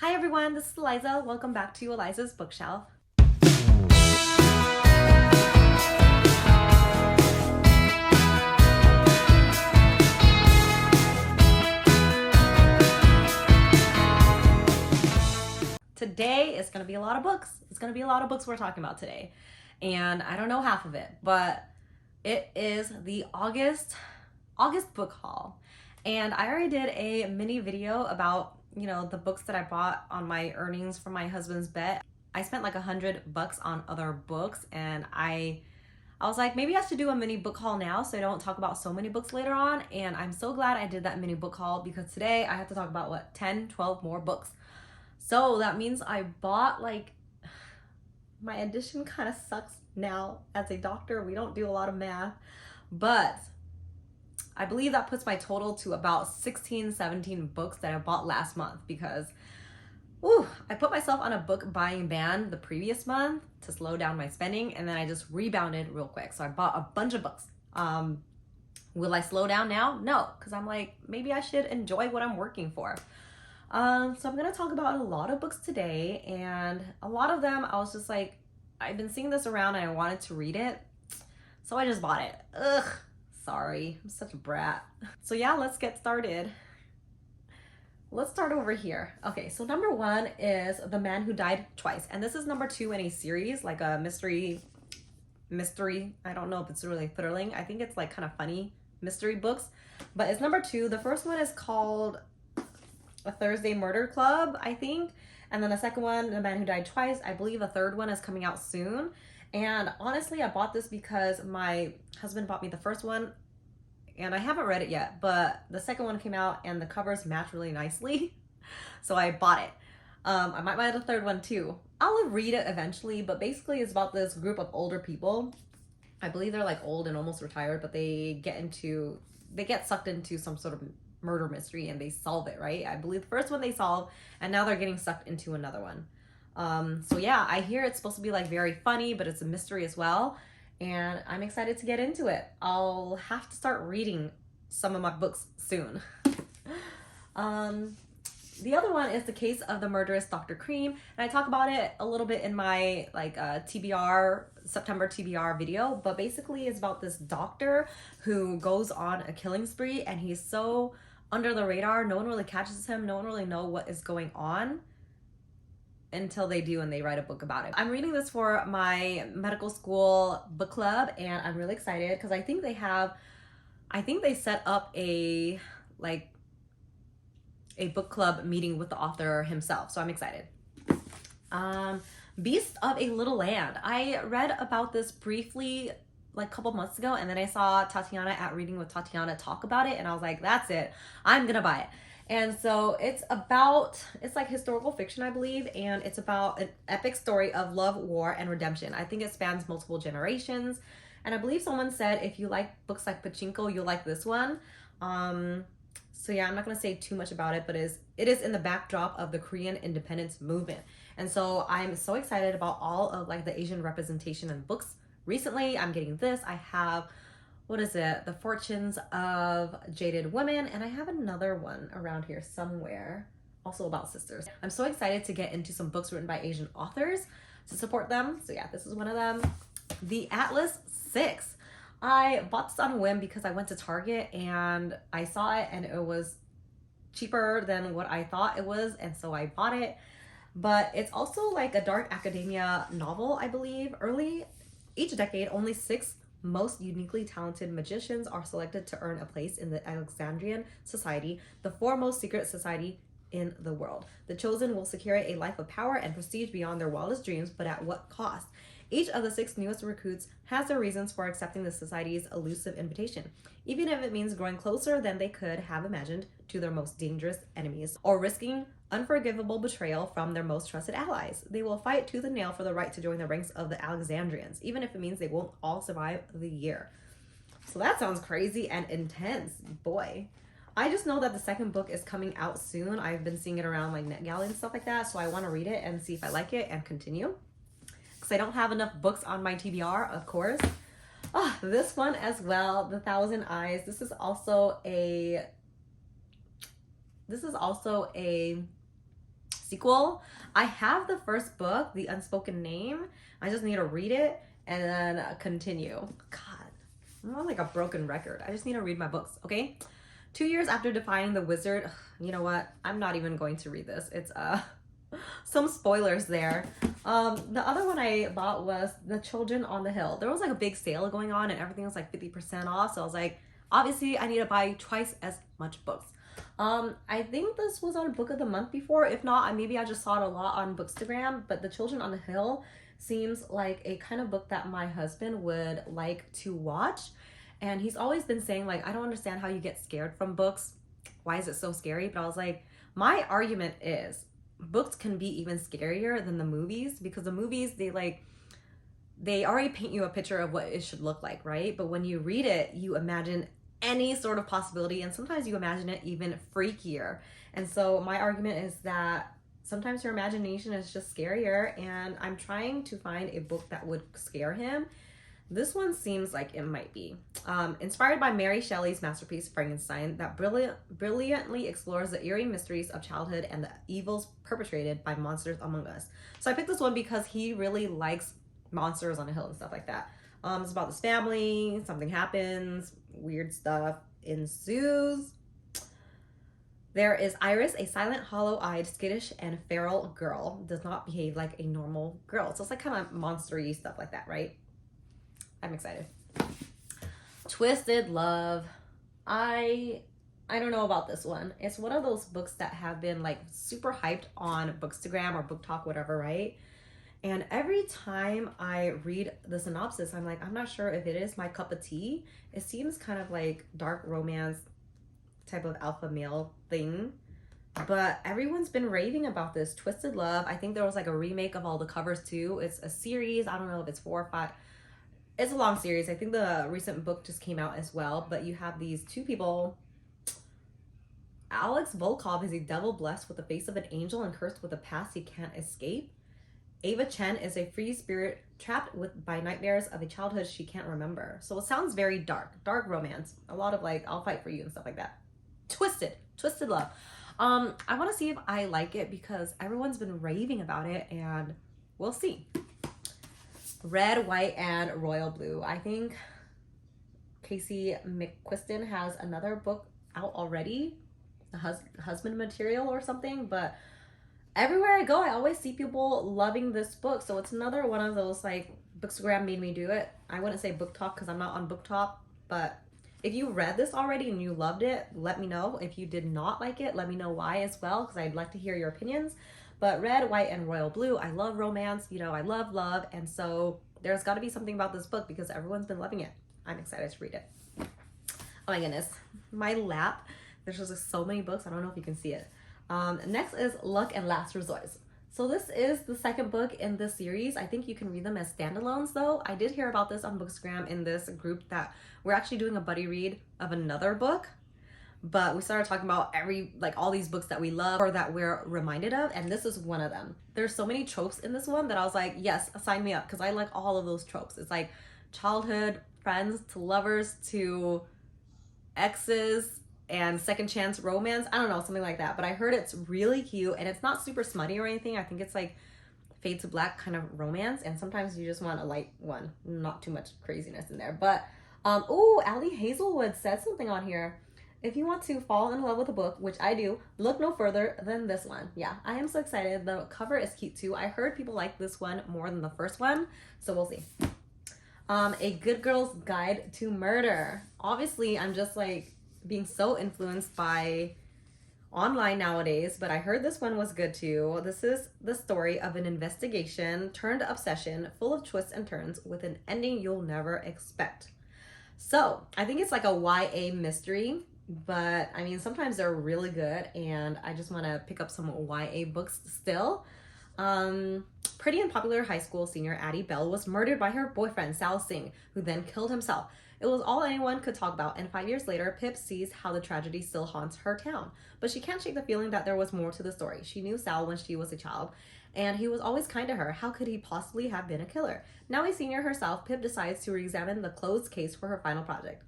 Hi everyone, this is Eliza. Welcome back to Eliza's Bookshelf. Today is going to be a lot of books. It's going to be a lot of books we're talking about today. And I don't know half of it, but it is the August book haul. And I already did a mini video about, the books that I bought on my earnings from my husband's bet. I spent like $100 on other books, and I was like, maybe I should do a mini book haul now so I don't talk about so many books later on. And I'm so glad I did that mini book haul because today I have to talk about what, 10, 12 more books. So that means I bought my addition kind of sucks now. As a doctor, we don't do a lot of math, but I believe that puts my total to about 16, 17 books that I bought last month because I put myself on a book buying ban the previous month to slow down my spending, and then I just rebounded real quick. So I bought a bunch of books. Will I slow down now? No, because I'm like, maybe I should enjoy what I'm working for. So I'm going to talk about a lot of books today, and a lot of them I was just like, I've been seeing this around and I wanted to read it, so I just bought it. Ugh, sorry, I'm such a brat. So yeah, let's get started. Let's start over here. Okay, so number one is The Man Who Died Twice, and this is number 2 in a series, like a mystery. I don't know if it's really thrilling. I think it's like kind of funny mystery books, but it's number 2. The first one is called A Thursday Murder Club, I think. And then the second one, The Man Who Died Twice. I believe a third one is coming out soon. And honestly, I bought this because my husband bought me the first one, and I haven't read it yet, but the second one came out and the covers match really nicely. So I bought it. I might buy the third one too. I'll read it eventually, but basically it's about this group of older people. I believe they're like old and almost retired, but they get sucked into some sort of murder mystery and they solve it, right? I believe the first one they solved, and now they're getting sucked into another one. So yeah, I hear it's supposed to be like very funny, but it's a mystery as well, and I'm excited to get into it. I'll have to start reading some of my books soon. The other one is The Case of the Murderous Dr. Cream, and I talk about it a little bit in my September TBR video, but basically it's about this doctor who goes on a killing spree, and he's so under the radar, no one really catches him, no one really knows what is going on until they do, and they write a book about it. I'm reading this for my medical school book club, and I'm really excited because I think they set up a book club meeting with the author himself, so I'm excited. Beast of a Little Land. I read about this briefly like a couple months ago, and then I saw Tatiana at Reading with Tatiana talk about it, and I was like, that's it, I'm gonna buy it. And so it's like historical fiction, I believe, and it's about an epic story of love, war, and redemption. I think it spans multiple generations, and I believe someone said if you like books like Pachinko, you'll like this one. So yeah, I'm not gonna say too much about it, but it is in the backdrop of the Korean independence movement. And so I'm so excited about all of like the Asian representation in books. Recently, I'm getting this. I have, what is it? The Fortunes of Jaded Women, and I have another one around here somewhere, also about sisters. I'm so excited to get into some books written by Asian authors to support them. So yeah, this is one of them. The Atlas 6. I bought this on a whim because I went to Target and I saw it and it was cheaper than what I thought it was, and so I bought it. But it's also like a dark academia novel, I believe. Each decade, only 6 most uniquely talented magicians are selected to earn a place in the Alexandrian Society, the foremost secret society in the world. The chosen will secure a life of power and prestige beyond their wildest dreams, but at what cost? Each of the 6 newest recruits has their reasons for accepting the society's elusive invitation, even if it means growing closer than they could have imagined to their most dangerous enemies, or risking unforgivable betrayal from their most trusted allies. They will fight tooth and nail for the right to join the ranks of the Alexandrians, even if it means they won't all survive the year. So that sounds crazy and intense, boy. I just know that the second book is coming out soon. I've been seeing it around like NetGalley and stuff like that, so I want to read it and see if I like it and continue. Because I don't have enough books on my TBR, of course. This one as well, The Thousand Eyes. This is also a sequel. I have the first book, The Unspoken Name. I just need to read it and then continue. God, I'm on like a broken record. I just need to read my books, okay? 2 years after defying the wizard, you know what? I'm not even going to read this. It's some spoilers there. The other one I bought was The Children on the Hill. There was like a big sale going on and everything was like 50% off. So I was like, obviously I need to buy twice as much books. I think this was on Book of the Month before. If not, maybe I just saw it a lot on Bookstagram, but The Children on the Hill seems like a kind of book that my husband would like to watch. And he's always been saying like, I don't understand how you get scared from books. Why is it so scary? But I was like, my argument is books can be even scarier than the movies, because the movies, they already paint you a picture of what it should look like, right? But when you read it, you imagine any sort of possibility, and sometimes you imagine it even freakier. And so my argument is that sometimes your imagination is just scarier, and I'm trying to find a book that would scare him. This one seems like it might be. Inspired by Mary Shelley's masterpiece, Frankenstein, that brilliantly explores the eerie mysteries of childhood and the evils perpetrated by monsters among us. So I picked this one because he really likes monsters on the hill and stuff like that. It's about this family, something happens, weird stuff ensues. There is Iris, a silent, hollow-eyed, skittish, and feral girl. Does not behave like a normal girl. So it's like kind of monster-y stuff like that, right? I'm excited. Twisted Love. I don't know about this one. It's one of those books that have been like super hyped on Bookstagram or Book Talk, whatever, right? And every time I read the synopsis, I'm like, I'm not sure if it is my cup of tea. It seems kind of like dark romance type of alpha male thing. But everyone's been raving about this Twisted Love. I think there was like a remake of all the covers too. It's a series. I don't know if it's 4 or 5. It's a long series. I think the recent book just came out as well. But you have these two people. Alex Volkov is a devil blessed with the face of an angel and cursed with a past he can't escape. Ava Chen is a free spirit trapped by nightmares of a childhood she can't remember. So it sounds very dark romance. A lot of like, I'll fight for you and stuff like that. Twisted Love. I want to see if I like it because everyone's been raving about it, and we'll see. Red, White, and Royal Blue. I think Casey McQuiston has another book out already, husband material or something, but everywhere I go, I always see people loving this book. So it's another one of those like Bookstagram made me do it. I wouldn't say Book Talk because I'm not on Book Talk, but if you read this already and you loved it, let me know. If you did not like it, let me know why as well, because I'd like to hear your opinions. But Red, White, and Royal Blue, I love romance, you know, I love love, and so there's got to be something about this book because everyone's been loving it. I'm excited to read it. Oh my goodness, my lap, there's just so many books, I don't know if you can see it. Next is Luck and Last Resorts. So this is the second book in this series. I think you can read them as standalones though. I did hear about this on Bookstagram in this group that we're actually doing a buddy read of another book, but we started talking about all these books that we love or that we're reminded of, and this is one of them. There's so many tropes in this one that I was like, yes, sign me up, because I like all of those tropes. It's like childhood friends to lovers to exes and second chance romance. I don't know, something like that. But I heard it's really cute and it's not super smutty or anything. I think it's like fade to black kind of romance, and sometimes you just want a light one, not too much craziness in there. But oh, Allie Hazelwood said something on here. If you want to fall in love with a book, which I do, look no further than this one. Yeah, I am so excited. The cover is cute too. I heard people like this one more than the first one, so we'll see. A Good Girl's Guide to Murder. Obviously, I'm just like being so influenced by online nowadays, but I heard this one was good too. This is the story of an investigation turned obsession full of twists and turns with an ending you'll never expect. So I think it's like a YA mystery, but I mean, sometimes they're really good, and I just want to pick up some YA books still. Pretty and popular high school senior Addie Bell was murdered by her boyfriend Sal Singh, who then killed himself. It was all anyone could talk about, and 5 years later, Pip sees how the tragedy still haunts her town. But she can't shake the feeling that there was more to the story. She knew Sal when she was a child, and he was always kind to her. How could he possibly have been a killer? Now a senior herself, Pip decides to re-examine the closed case for her final project.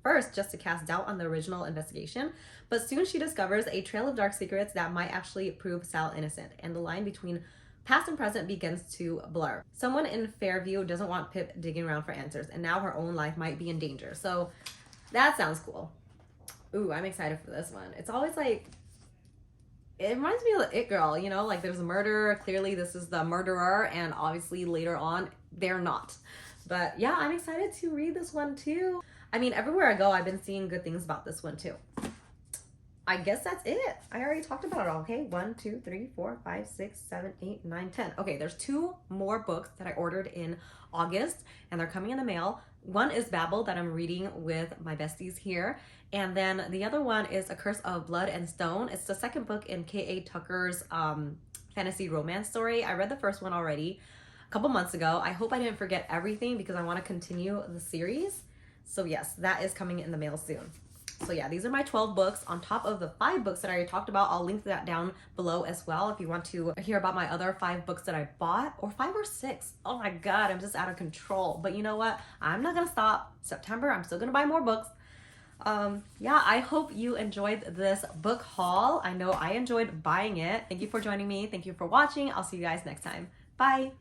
first just to cast doubt on the original investigation, but soon she discovers a trail of dark secrets that might actually prove Sal innocent, and the line between past and present begins to blur. Someone in Fairview doesn't want Pip digging around for answers, and now her own life might be in danger. So that sounds cool. Ooh, I'm excited for this one. It's always like, it reminds me of the It Girl, you know, like there's a murderer, clearly this is the murderer, and obviously later on they're not. But yeah, I'm excited to read this one too. I mean, everywhere I go, I've been seeing good things about this one too. I guess that's it. I already talked about it all. Okay, 1, 2, 3, 4, 5, 6, 7, 8, 9, 10. Okay, there's 2 more books that I ordered in August, and they're coming in the mail. One is Babel that I'm reading with my besties here, and then the other one is A Curse of Blood and Stone. It's the second book in K.A. Tucker's fantasy romance story. I read the first one already a couple months ago. I hope I didn't forget everything because I want to continue the series. So yes, that is coming in the mail soon. So yeah, these are my 12 books on top of the 5 books that I already talked about. I'll link that down below as well if you want to hear about my other 5 books that I bought, or 5 or 6. Oh my God, I'm just out of control. But you know what? I'm not gonna stop. September, I'm still gonna buy more books. Yeah, I hope you enjoyed this book haul. I know I enjoyed buying it. Thank you for joining me. Thank you for watching. I'll see you guys next time. Bye.